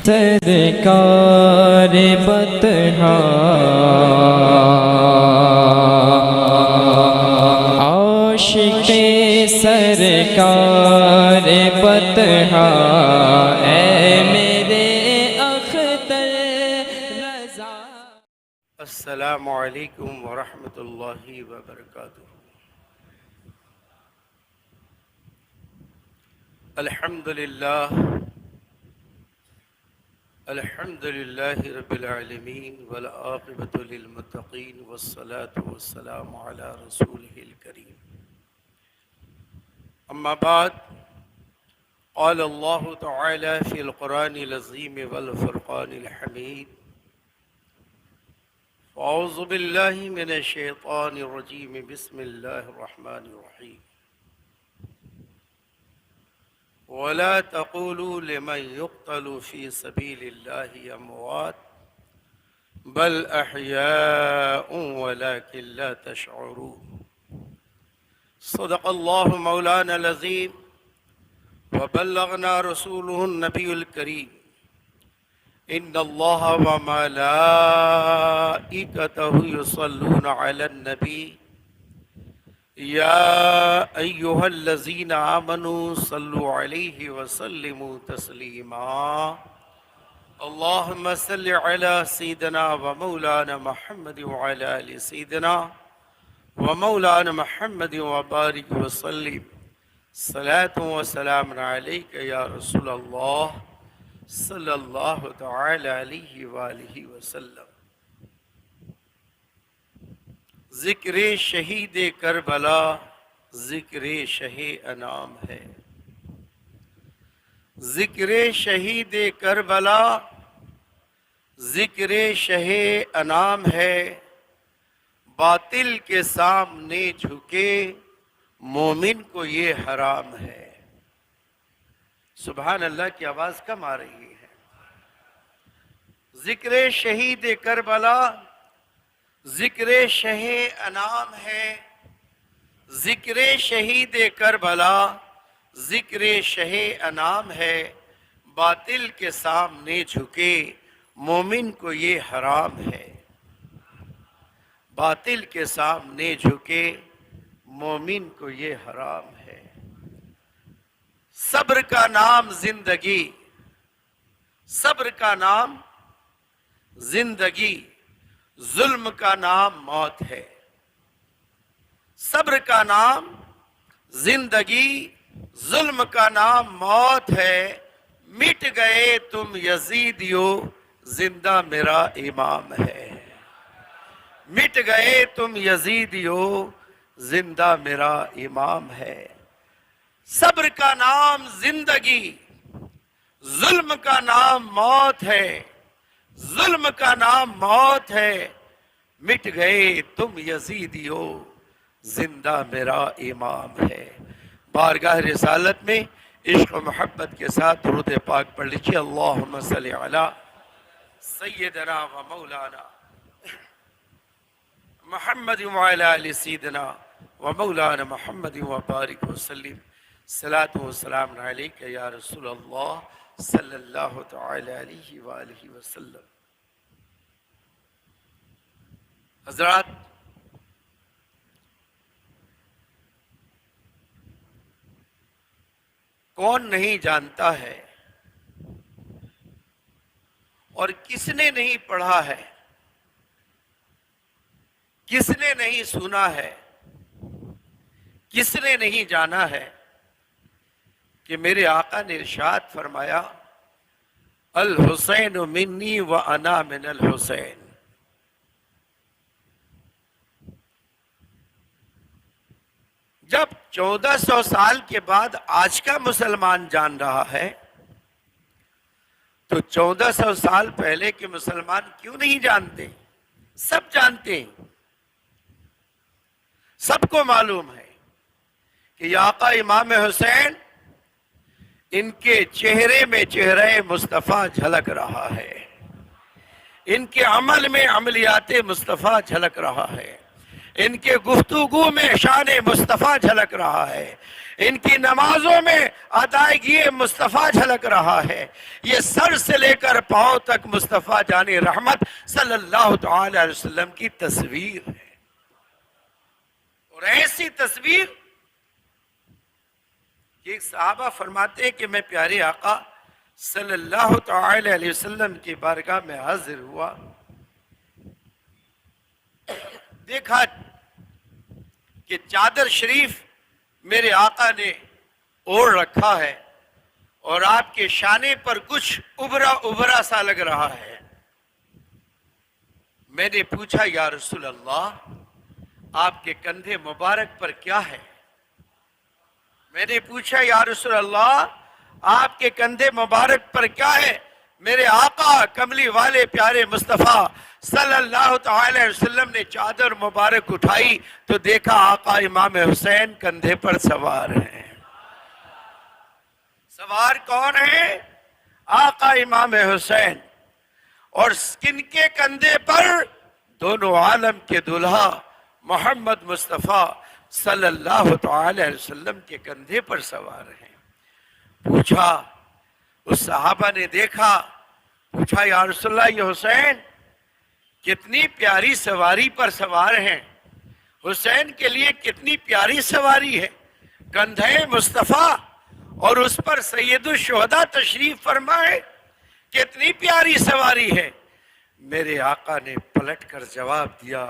سرکار بطحا عاشق سرکار بطحا اے میرے اختر رضا۔ السلام علیکم ورحمۃ اللہ وبرکاتہ۔ الحمد للہ رب العالمین والعاقبۃ للمتقین والصلاة والسلام علی رسولہ الکریم۔ اما بعد، قال اللہ تعالی فی القرآن العظیم والفرقان الحمید، اعوذ باللہ من الشیطان الرجیم، بسم اللہ الرحمن الرحیم۔ وَلَا تَقُولُوا لِمَنْ يُقْتَلُ فِي سَبِيلِ اللَّهِ أَمْوَاتٌ بَلْ أَحْيَاءٌ وَلَكِنْ لَا تَشْعُرُونَ۔ صدق اللہ مولانا العظیم وبلغنا رسولہ النبی الکریم۔ ان اللہ وملائکتہ یصلون علی النبی یا ایہا الذین آمنوا صلوا علیہ وسلموا تسلیما۔ اللہم صل علی سیدنا ومولانا محمد وعلی آل سیدنا ومولانا محمد وبارک وسلم۔ صلاۃ و سلام علیک یا رسول اللہ صلی اللہ تعالی علیہ وآلہ وسلم۔ ذکر شہید کربلا ذکر شہ انام ہے، ذکر شہید کربلا ذکر شہ انام ہے، باطل کے سامنے جھکے مومن کو یہ حرام ہے۔ سبحان اللہ کی آواز کم آ رہی ہے۔ ذکر شہید کربلا ذکر شہ انام ہے، ذکر شہید کربلا ذکر شہ انام ہے، باطل کے سامنے جھکے مومن کو یہ حرام ہے۔ باطل کے سامنے جھکے مومن کو یہ حرام ہے۔ صبر کا نام زندگی، صبر کا نام زندگی، ظلم کا نام موت ہے۔ صبر کا نام زندگی، ظلم کا نام موت ہے، مٹ گئے تم یزیدیو زندہ میرا امام ہے۔ مٹ گئے تم یزیدیو زندہ میرا امام ہے۔ صبر کا نام زندگی، ظلم کا نام موت ہے، ظلم کا نام موت ہے، مٹ گئے تم یزیدیو زندہ میرا امام ہے۔ بارگاہ رسالت میں عشق و محبت کے ساتھ درود پاک پڑھ لیجیے۔ اللہم صلی علی سیدنا و مولانا محمد وعلی آل سیدنا و مولانا محمد وبارک وسلم۔ صلاۃ و سلام علیک یا رسول اللہ صلی اللہ تعالی علیہ وآلہ وسلم۔ حضرات، کون نہیں جانتا ہے اور کس نے نہیں پڑھا ہے، کس نے نہیں سنا ہے، کس نے نہیں جانا ہے کہ میرے آقا نے ارشاد فرمایا، الحسین منی وانا من الحسین۔ جب 1400 سال کے بعد آج کا مسلمان جان رہا ہے تو 1400 سال پہلے کے مسلمان کیوں نہیں جانتے؟ سب جانتے ہیں، سب کو معلوم ہے کہ یہ آقا امام حسین، ان کے چہرے میں چہرہ مصطفیٰ جھلک رہا ہے، ان کے عمل میں عملیات مصطفیٰ جھلک رہا ہے۔ ان کے گفتگو میں شان مصطفیٰ جھلک رہا ہے، ان کی نمازوں میں ادائیگی مصطفیٰ جھلک رہا ہے۔ یہ سر سے لے کر پاؤں تک مصطفیٰ جان رحمت صلی اللہ تعالی علیہ وسلم کی تصویر ہے، اور ایسی تصویر کہ ایک صحابہ فرماتے ہیں کہ میں پیارے آقا صلی اللہ تعالی علیہ وسلم کی بارگاہ میں حاضر ہوا، دیکھا کہ چادر شریف میرے آقا نے اوڑھ رکھا ہے اور آپ کے شانے پر کچھ ابھرا سا لگ رہا ہے۔ میں نے پوچھا یا رسول اللہ آپ کے کندھے مبارک پر کیا ہے؟ میں نے پوچھا یا رسول اللہ آپ کے کندھے مبارک پر کیا ہے؟ میرے آقا کملی والے پیارے مصطفیٰ صلی اللہ تعالی علیہ وسلم نے چادر مبارک اٹھائی تو دیکھا آقا امام حسین کندھے پر سوار ہیں۔ سوار کون ہے؟ آقا امام حسین، اور کن کے کندھے پر؟ دونوں عالم کے دلہا محمد مصطفیٰ صلی اللہ تعالی علیہ وسلم کے کندھے پر سوار ہیں۔ پوچھا، اس صحابہ نے دیکھا، پوچھا یا رسول اللہ یہ حسین کتنی پیاری سواری پر سوار ہیں، حسین کے لیے کتنی پیاری سواری ہے، کندھے مصطفیٰ اور اس پر سید الشہداء تشریف فرمائے، کتنی پیاری سواری ہے۔ میرے آقا نے پلٹ کر جواب دیا،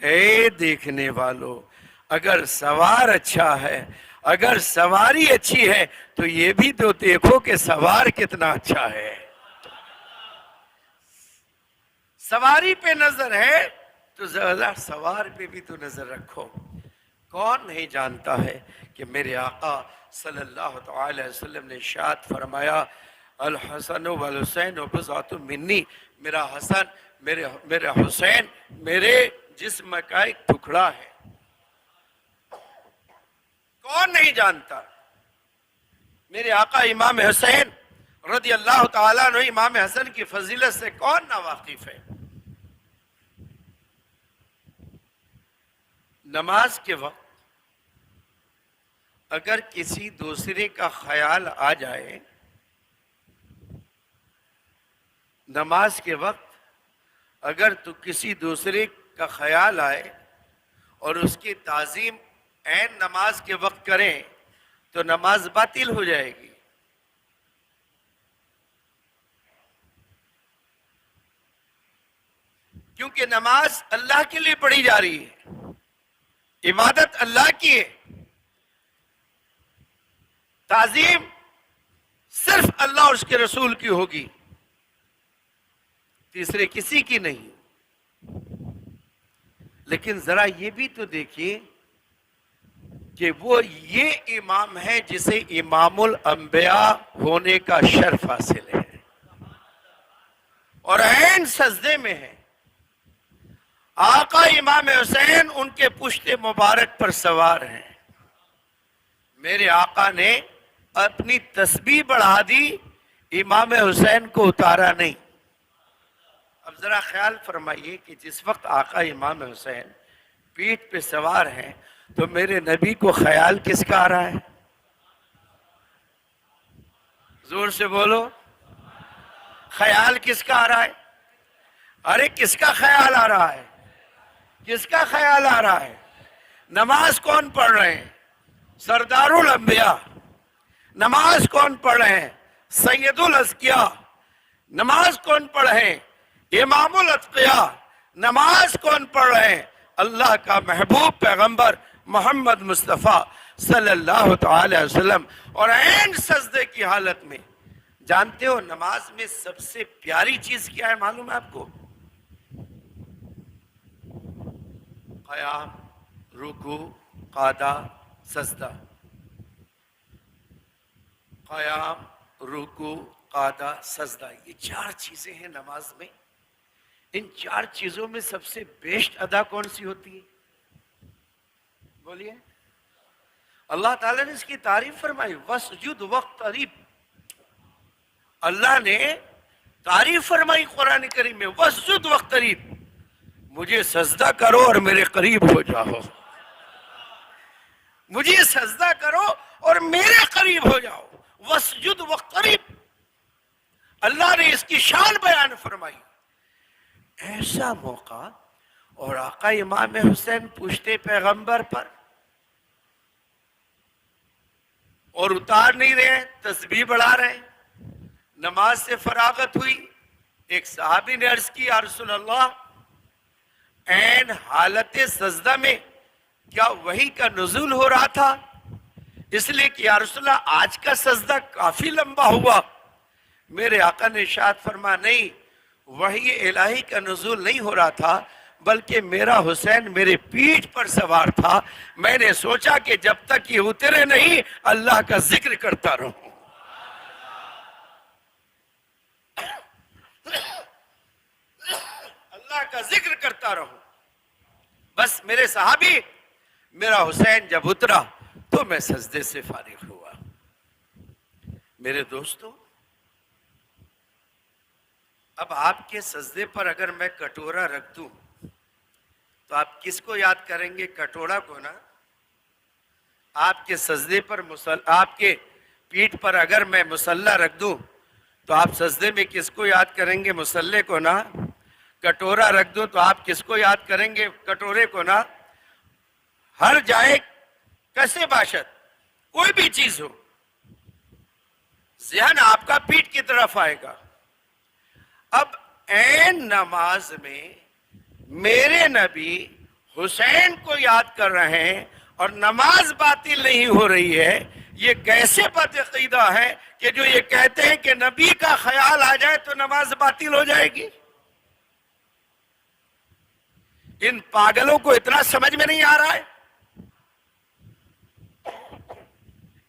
اے دیکھنے والو، اگر سوار اچھا ہے، اگر سواری اچھی ہے تو یہ بھی تو دیکھو کہ سوار کتنا اچھا ہے۔ سواری پہ نظر ہے تو ذرا سوار پہ بھی تو نظر رکھو۔ کون نہیں جانتا ہے کہ میرے آقا صلی اللہ تعالی علیہ وسلم نے ارشاد فرمایا، الحسن والحسین بضعۃ منی، میرا حسن میرا حسین میرے جسم کا ایک ٹکڑا ہے۔ کون نہیں جانتا؟ میرے آقا امام حسین رضی اللہ تعالیٰ عنہ، امام حسن کی فضیلت سے کون نا واقف ہے؟ نماز کے وقت اگر کسی دوسرے کا خیال آ جائے، نماز کے وقت اگر تو کسی دوسرے کا خیال آئے اور اس کی تعظیم عین نماز کے وقت کریں تو نماز باطل ہو جائے گی۔ کیونکہ نماز اللہ کے لیے پڑھی جا رہی ہے، عبادت اللہ کی ہے، تعظیم صرف اللہ اور اس کے رسول کی ہوگی، تیسرے کسی کی نہیں۔ لیکن ذرا یہ بھی تو دیکھیے کہ وہ یہ امام ہے جسے امام الانبیاء ہونے کا شرف حاصل ہے اور عین سجدے میں ہے۔ آقا امام حسین ان کے پشت مبارک پر سوار ہیں۔ میرے آقا نے اپنی تسبیح بڑھا دی، امام حسین کو اتارا نہیں۔ اب ذرا خیال فرمائیے کہ جس وقت آقا امام حسین پیٹھ پہ سوار ہیں تو میرے نبی کو خیال کس کا آ رہا ہے؟ زور سے بولو، خیال کس کا آ رہا ہے؟ ارے کس کا خیال آ رہا ہے؟ کس کا خیال آ رہا ہے؟ نماز کون پڑھ رہے ہیں؟ سردار الانبیاء۔ نماز کون پڑھ رہے ہیں؟ سید الازکیاء۔ نماز کون پڑھ رہے ہیں؟ امام الاتقیاء۔ نماز کون پڑھ رہے ہیں؟ اللہ کا محبوب پیغمبر محمد مصطفیٰ صلی اللہ تعالی وسلم، اور عین سجدے کی حالت میں۔ جانتے ہو نماز میں سب سے پیاری چیز کیا ہے معلوم ہے آپ کو؟ قیام، رکوع، قعدہ، سجدہ۔ قیام، رکوع، قعدہ، سجدہ، یہ چار چیزیں ہیں نماز میں۔ ان چار چیزوں میں سب سے بیسٹ ادا کون سی ہوتی ہے؟ بولیے۔ اللہ تعالیٰ نے اس کی تعریف فرمائی، وَاسْجُدْ وَاقْتَرِب۔ اللہ نے تعریف فرمائی قرآن کریم میں، وَاسْجُدْ وَاقْتَرِب، مجھے سجدہ کرو اور میرے قریب ہو جاؤ، مجھے سجدہ کرو اور میرے قریب ہو جاؤ، وسجد وقترب۔ اللہ نے اس کی شان بیان فرمائی۔ ایسا موقع، اور آقا امام حسین پوچھتے پیغمبر پر اور اتار نہیں رہے، تسبیح بڑھا رہے ہیں۔ نماز سے فراغت ہوئی، ایک صحابی نے عرض کی، یا رسول اللہ، عین حالت سجدہ میں کیا وحی کا نزول ہو رہا تھا؟ اس لیے کہ یا رسول اللہ آج کا سجدہ کافی لمبا ہوا۔ میرے آقا نے ارشاد فرمایا، نہیں، وحی الہی کا نزول نہیں ہو رہا تھا، بلکہ میرا حسین میرے پیٹھ پر سوار تھا۔ میں نے سوچا کہ جب تک یہ اترے نہیں اللہ کا ذکر کرتا رہوں۔ اللہ کا ذکر کرتا رہوں۔ بس میرے صحابی، میرا حسین جب اترا تو میں سجدے سے فارغ ہوا۔ میرے دوستو، اب آپ کے سجدے پر اگر میں کٹورا رکھ دوں تو آپ کس کو یاد کریں گے؟ کٹورا کو نا۔ آپ کے سجدے پر آپ کے پیٹھ پر اگر میں مصلی رکھ دوں تو آپ سجدے میں کس کو یاد کریں گے؟ مصلی کو نا۔ کٹورا رکھ دوں تو آپ کس کو یاد کریں گے؟ کٹورے کو نا۔ ہر جائے کیسے باشد، کوئی بھی چیز ہو، ذہن آپ کا پیٹھ کی طرف آئے گا۔ اب عین نماز میں میرے نبی حسین کو یاد کر رہے ہیں اور نماز باطل نہیں ہو رہی ہے، یہ کیسے بد عقیدہ ہے کہ جو یہ کہتے ہیں کہ نبی کا خیال آ جائے تو نماز باطل ہو جائے گی؟ ان پاگلوں کو اتنا سمجھ میں نہیں آ رہا ہے؟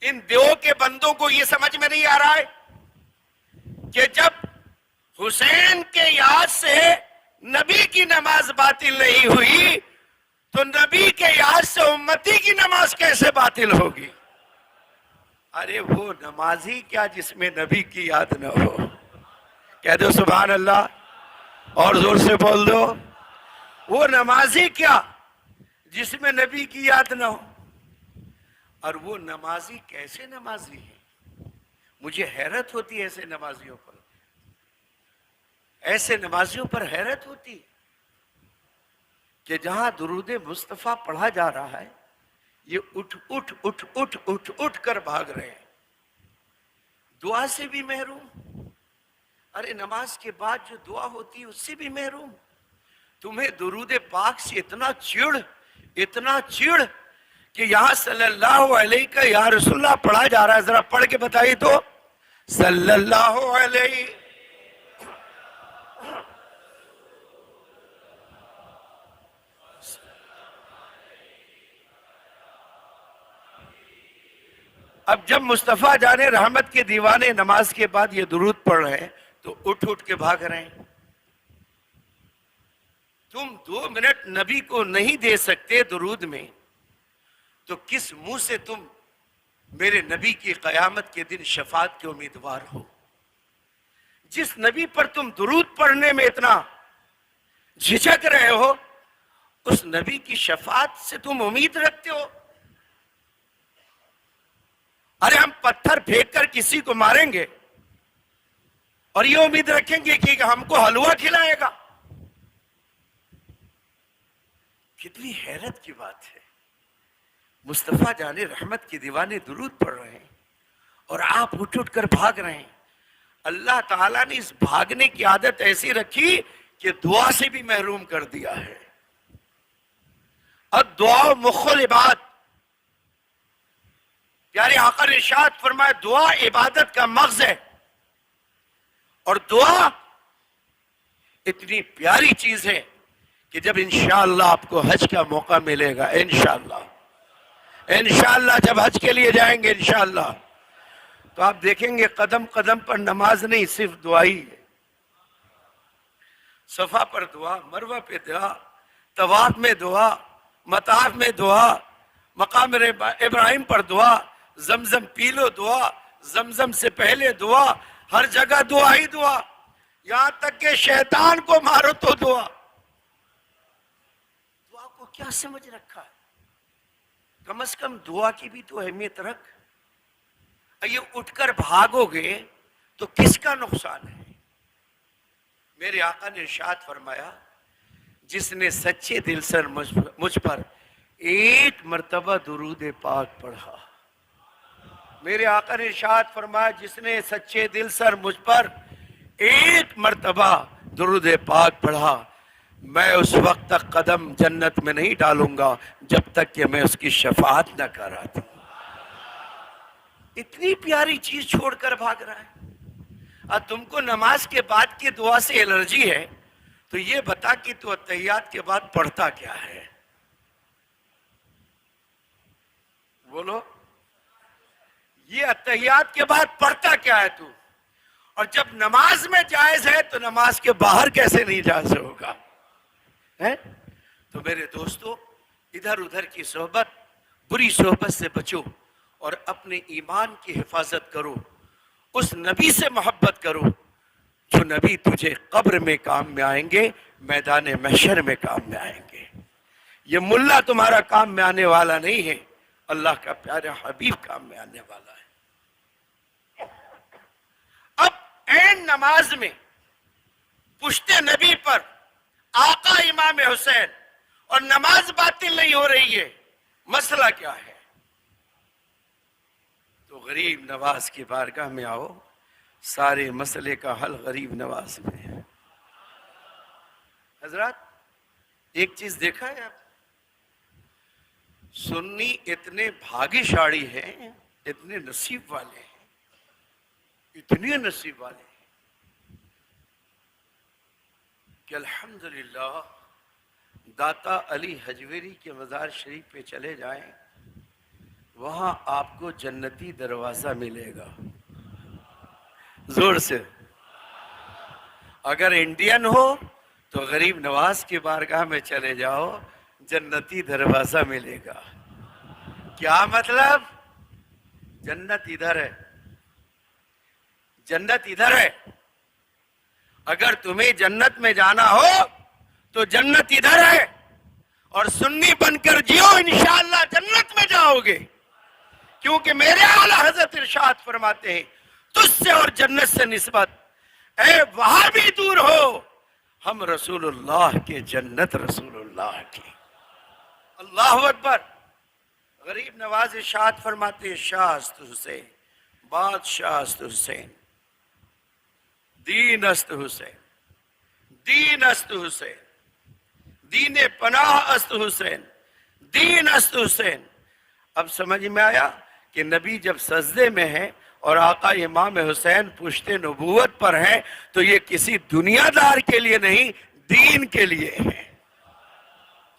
ان دیو کے بندوں کو یہ سمجھ میں نہیں آ رہا ہے کہ جب حسین کے یاد سے نبی کی نماز باطل نہیں ہوئی تو نبی کے یاد سے امتی کی نماز کیسے باطل ہوگی؟ ارے وہ نمازی کیا جس میں نبی کی یاد نہ ہو؟ کہہ دو سبحان اللہ، اور زور سے بول دو۔ وہ نمازی کیا جس میں نبی کی یاد نہ ہو؟ اور وہ نمازی کیسے نمازی ہے؟ مجھے حیرت ہوتی ہے ایسے نمازیوں پر، ایسے نمازیوں پر حیرت ہوتی کہ جہاں درود مصطفیٰ پڑھا جا رہا ہے یہ اٹھ کر بھاگ رہے ہیں، دعا سے بھی محروم۔ ارے نماز کے بعد جو دعا ہوتی ہے اس سے بھی محروم۔ تمہیں درود پاک سے اتنا چڑ کہ یہاں صلی اللہ علیہ کا یا رسول اللہ پڑھا جا رہا ہے، ذرا پڑھ کے بتائیے تو، صلی اللہ علیہ۔ اب جب مصطفیٰ جان رحمت کے دیوانے نماز کے بعد یہ درود پڑھ رہے ہیں تو اٹھ کے بھاگ رہے ہیں۔ تم 2 منٹ نبی کو نہیں دے سکتے درود میں تو کس منہ سے تم میرے نبی کی قیامت کے دن شفاعت کے امیدوار ہو؟ جس نبی پر تم درود پڑھنے میں اتنا جھجک رہے ہو اس نبی کی شفاعت سے تم امید رکھتے ہو؟ ارے ہم پتھر پھینک کر کسی کو ماریں گے اور یہ امید رکھیں گے کہ ہم کو حلوہ کھلائے گا؟ کتنی حیرت کی بات ہے۔ مصطفیٰ جان رحمت کے دیوانے درود پڑھ رہے ہیں اور آپ اٹھ کر بھاگ رہے ہیں۔ اللہ تعالیٰ نے اس بھاگنے کی عادت ایسی رکھی کہ دعا سے بھی محروم کر دیا ہے۔ الدعاء مخ العباد، پیارے آقا نے ارشاد فرمایا دعا عبادت کا مغز ہے، اور دعا اتنی پیاری چیز ہے کہ جب انشاءاللہ آپ کو حج کا موقع ملے گا، انشاءاللہ جب حج کے لیے جائیں گے انشاءاللہ تو آپ دیکھیں گے قدم قدم پر نماز نہیں، صرف دعائی ہے۔ صفا پر دعا، مروہ پہ دعا، طواف میں دعا، مطاف میں دعا، مقام ابراہیم پر دعا، زمزم پی لو دعا، زمزم سے پہلے دعا، ہر جگہ دعا ہی دعا، یہاں تک کہ شیطان کو مارو تو دعا۔ کیا سمجھ رکھا ہے؟ کم از کم دعا کی بھی تو اہمیت رکھ. یہ اٹھ کر بھاگو گے تو کس کا نقصان ہے؟ میرے آقا نے ارشاد فرمایا جس نے سچے دل سے مجھ پر ایک مرتبہ درود پاک پڑھا. میرے آقا نے ارشاد فرمایا جس نے سچے دل سے مجھ پر ایک مرتبہ درود پاک پڑھا میں اس وقت تک قدم جنت میں نہیں ڈالوں گا جب تک کہ میں اس کی شفاعت نہ کرا دوں. اتنی پیاری چیز چھوڑ کر بھاگ رہا ہے. اور تم کو نماز کے بعد کی دعا سے الرجی ہے تو یہ بتا کہ تو اتحیات کے بعد پڑھتا کیا ہے؟ بولو، یہ اتحیات کے بعد پڑھتا کیا ہے تو؟ اور جب نماز میں جائز ہے تو نماز کے باہر کیسے نہیں جائز ہوگا؟ تو میرے دوستو، ادھر ادھر کی صحبت، بری صحبت سے بچو اور اپنے ایمان کی حفاظت کرو. اس نبی سے محبت کرو جو نبی تجھے قبر میں کام میں آئیں گے، میدان محشر میں کام میں آئیں گے. یہ ملا تمہارا کام میں آنے والا نہیں ہے، اللہ کا پیارا حبیب کام میں آنے والا ہے. اب این نماز میں پشت نبی پر آقا امام حسین اور نماز باطل نہیں ہو رہی ہے، مسئلہ کیا ہے؟ تو غریب نواز کی بارگاہ میں آؤ، سارے مسئلے کا حل غریب نواز میں ہے. حضرات ایک چیز دیکھا ہے آپ، سنی اتنے بھاگی شاڑی ہیں، اتنے نصیب والے ہیں، اتنے نصیب والے ہیں کہ الحمدللہ داتا علی حجویری کے مزار شریف پہ چلے جائیں، وہاں آپ کو جنتی دروازہ ملے گا. زور سے. اگر انڈین ہو تو غریب نواز کی بارگاہ میں چلے جاؤ، جنتی دروازہ ملے گا. کیا مطلب؟ جنت ادھر ہے، جنت ادھر ہے. اگر تمہیں جنت میں جانا ہو تو جنت ادھر ہے، اور سنی بن کر جیو، انشاءاللہ جنت میں جاؤ گے. کیونکہ میرے اعلیٰ حضرت ارشاد فرماتے ہیں تجھ سے اور جنت سے نسبت اے وہاں بھی دور ہو، ہم رسول اللہ کے، جنت رسول اللہ کی. اللہ اکبر. غریب نواز ارشاد فرماتے ہیں شاہ است حسین، بادشاہ است حسین، دین است حسین، دین است حسین، دین پناہ است حسین، دین است حسین. اب سمجھ میں آیا کہ نبی جب سجدے میں ہے اور آقا امام حسین پشت نبوت پر ہیں تو یہ کسی دنیا دار کے لیے نہیں، دین کے لیے ہے.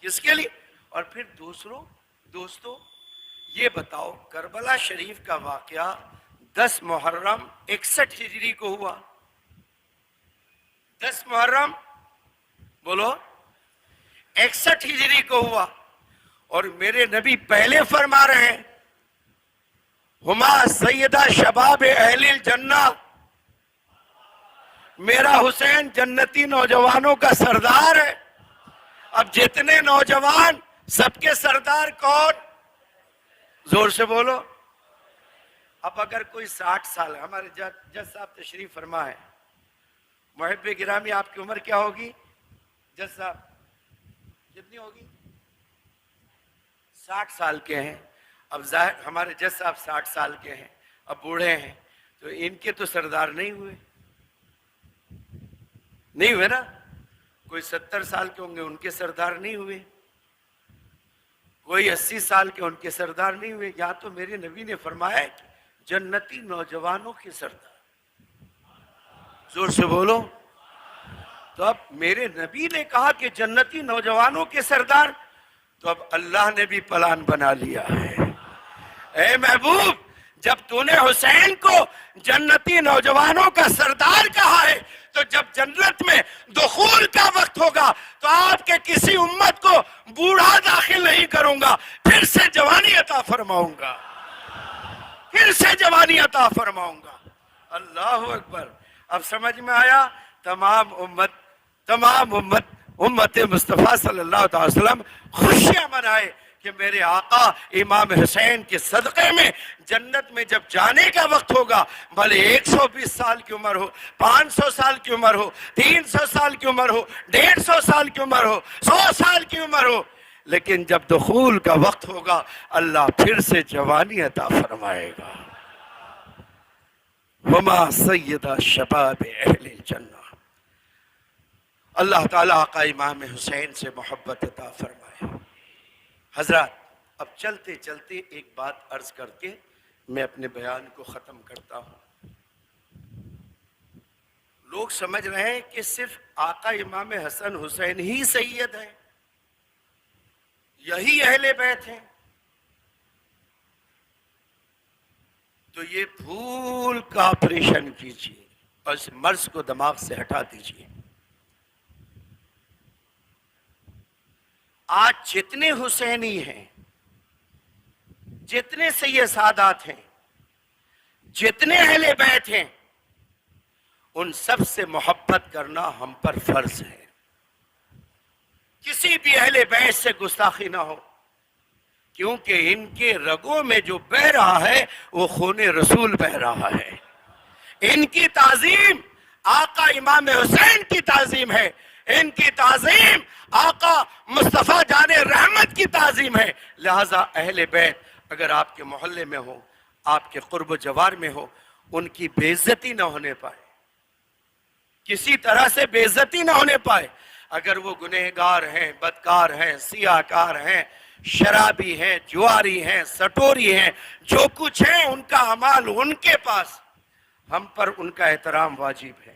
کس کے لیے؟ اور پھر دوستو یہ بتاؤ، کربلا شریف کا واقعہ 10 محرم 61 ہجری کو ہوا. 10 محرم بولو 61 ہجری کو ہوا. اور میرے نبی پہلے فرما رہے ہیں ہما سیدہ شباب اہل الجنہ، میرا حسین جنتی نوجوانوں کا سردار ہے. اب جتنے نوجوان سب کے سردار کون؟ زور سے بولو. اب اگر کوئی 60 سال، ہمارے جج صاحب تشریف فرما ہے، محب گرامی آپ کی عمر کیا ہوگی جج صاحب؟ کتنی ہوگی؟ 60 سال کے ہیں. اب ظاہر ہمارے جج صاحب 60 سال کے ہیں، اب بوڑھے ہیں، تو ان کے تو سردار نہیں ہوئے، نہیں ہوئے نا. کوئی 70 سال کے ہوں گے، ان کے سردار نہیں ہوئے. کوئی 80 سال کے، ان کے سردار نہیں ہوئے. یا تو میرے نبی نے فرمایا ہے کہ جنتی نوجوانوں کے سردار. زور سے بولو. تو اب میرے نبی نے کہا کہ جنتی نوجوانوں کے سردار، تو اب اللہ نے بھی پلان بنا لیا ہے. اے محبوب، جب تو نے حسین کو جنتی نوجوانوں کا سردار کہا ہے تو جب جنت میں دخول کا وقت ہوگا تو آپ کے کسی امت کو بوڑھا داخل نہیں کروں گا، پھر سے جوانی عطا فرماؤں گا، پھر سے جوانی عطا فرماؤں گا. اللہ اکبر. اب سمجھ میں آیا؟ تمام امت امت مصطفیٰ صلی اللہ علیہ وسلم خوشیاں منائے کہ میرے آقا امام حسین کے صدقے میں جنت میں جب جانے کا وقت ہوگا، بھلے 120 سال کی عمر ہو، 500 سال کی عمر ہو، 300 سال کی عمر ہو، 150 سال کی عمر ہو، 100 سال کی عمر ہو، لیکن جب دخول کا وقت ہوگا اللہ پھر سے جوانی عطا فرمائے گا۔ وما سید شباب اہل الجنہ۔ اللہ تعالیٰ آقا امام حسین سے محبت عطا فرمائے۔ حضرات، اب چلتے چلتے ایک بات عرض کر کے میں اپنے بیان کو ختم کرتا ہوں۔ لوگ سمجھ رہے ہیں کہ صرف آقا امام حسن حسین ہی سید ہیں، یہی اہل بیت ہیں، تو یہ بھول کا آپریشن کیجیے اور اس مرض کو دماغ سے ہٹا دیجیے۔ آج جتنے حسینی ہیں، جتنے سید سادات ہیں، جتنے اہل بیت ہیں، ان سب سے محبت کرنا ہم پر فرض ہے۔ کسی بھی اہل بیت سے گستاخی نہ ہو، کیونکہ ان کے رگوں میں جو بہہ رہا ہے وہ خون رسول بہہ رہا ہے۔ ان کی تعظیم آقا امام حسین کی تعظیم ہے، ان کی تعظیم آقا مصطفیٰ جان رحمت کی تعظیم ہے۔ لہذا اہل بیت اگر آپ کے محلے میں ہو، آپ کے قرب و جوار میں ہو، ان کی بے عزتی نہ ہونے پائے، کسی طرح سے بے عزتی نہ ہونے پائے۔ اگر وہ گنہگار ہیں، بدکار ہیں، سیاہکار ہیں، شرابی ہیں، جواری ہیں، سٹوری ہیں، جو کچھ ہیں ان کا اعمال ان کے پاس، ہم پر ان کا احترام واجب ہے،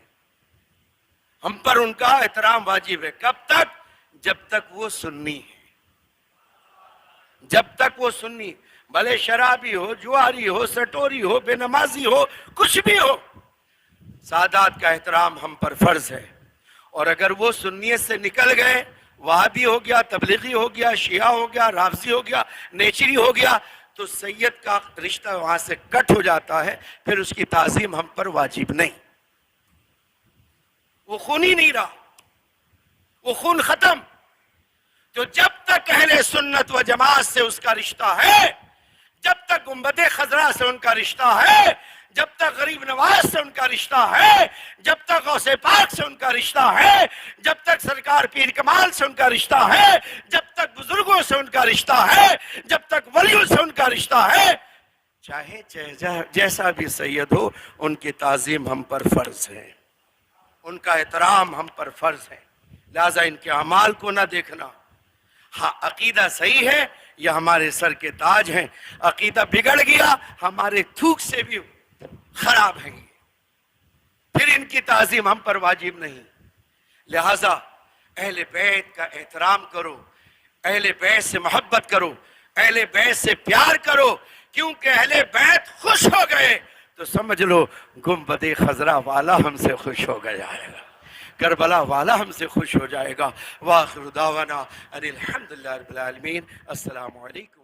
ہم پر ان کا احترام واجب ہے۔ کب تک؟ جب تک وہ سنی ہے، جب تک وہ سنی، بھلے شرابی ہو، جواری ہو، سٹوری ہو، بے نمازی ہو، کچھ بھی ہو، سادات کا احترام ہم پر فرض ہے۔ اور اگر وہ سنیت سے نکل گئے، وہابی ہو گیا، تبلیغی ہو گیا، شیعہ ہو گیا، رافضی ہو گیا، نیچری ہو گیا، تو سید کا رشتہ وہاں سے کٹ ہو جاتا ہے، پھر اس کی تعظیم ہم پر واجب نہیں، وہ خون ہی نہیں رہا، وہ خون ختم۔ تو جب تک اہل سنت و جماعت سے اس کا رشتہ ہے، جب تک گنبد خضرا سے ان کا رشتہ ہے، جب تک غریب نواز سے ان کا رشتہ ہے، جب تک غوث پاک سے ان کا رشتہ ہے، جب تک سرکار پیر کمال سے ان کا رشتہ ہے، جب تک بزرگوں سے ان کا رشتہ ہے، جب تک ولیوں سے ان کا رشتہ ہے، چاہے جیسا بھی سید ہو، ان کی تعظیم ہم پر فرض ہے، ان کا احترام ہم پر فرض ہے۔ لہذا ان کے اعمال کو نہ دیکھنا۔ ہاں، عقیدہ صحیح ہے، یہ ہمارے سر کے تاج ہیں، عقیدہ بگڑ گیا ہمارے تھوک سے بھی خراب ہیں، پھر ان کی تعظیم ہم پر واجب نہیں۔ لہذا اہل بیت کا احترام کرو، اہل بیت سے محبت کرو، اہل بیت سے پیار کرو، کیونکہ اہل بیت خوش ہو گئے تو سمجھ لو گنبد خضرا والا ہم سے خوش ہو گیا ہے، کربلا والا ہم سے خوش ہو جائے گا۔ وآخر دعوانا ان الحمدللہ رب العالمین۔ السلام علیکم۔